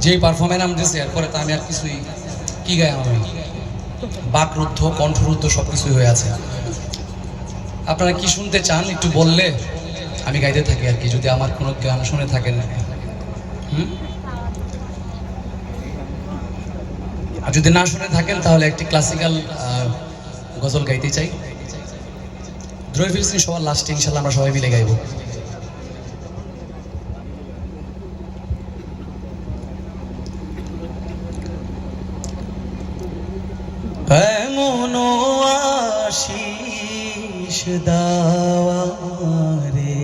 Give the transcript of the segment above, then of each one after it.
যেই পারফরমেন্স আমি দিয়েছি এরপরে তো আমি আর কিছুই কি গাই আমি বাকরুদ্ধ কণ্ঠরুদ্ধ সব কিছুই হয়ে আছে। আপনারা কি শুনতে চান একটু বললে আমি গাইতে থাকি আর কি, যদি আমার কোনো গান শুনে থাকেন। আর যদি না শুনে থাকেন তাহলে একটি ক্লাসিক্যাল গজল গাইতে চাই। দ্রোহী ফিলিস্তিন সবার লাস্টে ইনশাল্লাহ আমরা সবাই মিলে গাইব। এমন আশিস দাওয়া রে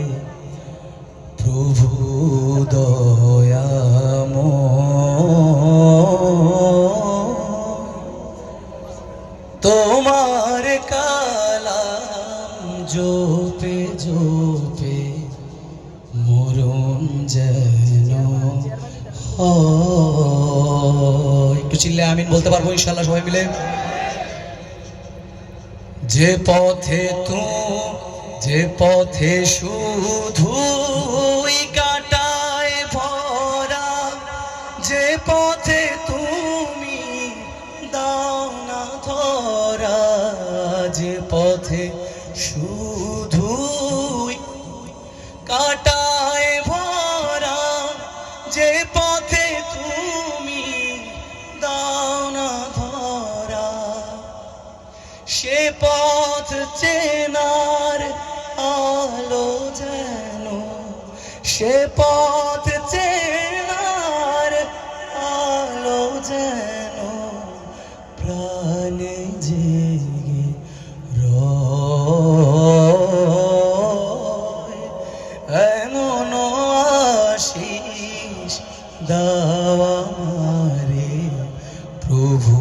প্রভু দয়াময়, তোমার কালাম জপে জপে মরণ যেন হয়। একটু চিল্লে আমিন বলতে পারবো ইনশাল্লাহ সবাই মিলে। যে পথে শুধুই কাটায় ভরা, যে পথে তুমি দাও না ধরা, যে পথে শুধুই কাটায় ভরা, যে পথে তুমি দাও না ধরা, সে পথ চেনার আলো যেন, সে পথ চেনার আলো যেন প্রাণে জেগে রয়। এমন আশিস দাওয়া রে প্রভু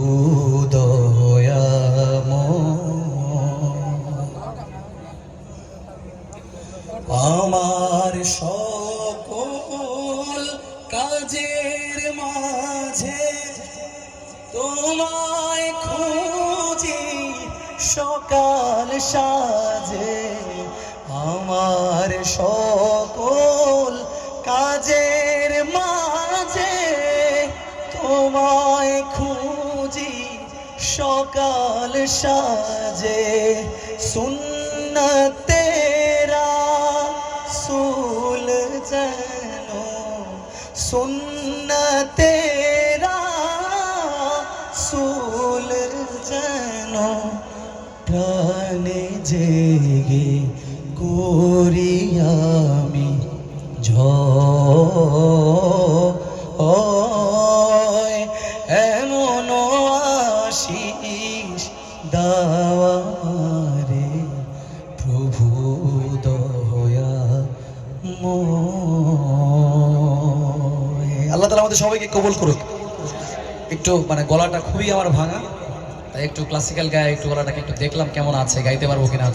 আমার সকল কাজের মাঝে তোমায় খুঁজি সকাল সাজে, আমার সকল কাজের মাঝে তোমায় খুঁজি সকাল সাজে। সুন্নতে রাসূল যেন, সুন্নতে রাসূল যেন প্রাণে জেগে করি আমি জয়। এমন আশিস দাওয়া রে প্রভু দয়াময়। আল্লাহ তাআলা আমাদের সবাইকে কবুল করুক। একটু মানে গলাটা খুবই আমার ভাঙা, তাই একটু ক্লাসিক্যাল গায়ে একটু গলাটাকে একটু দেখলাম কেমন আছে, গাইতে পারবো কিনা।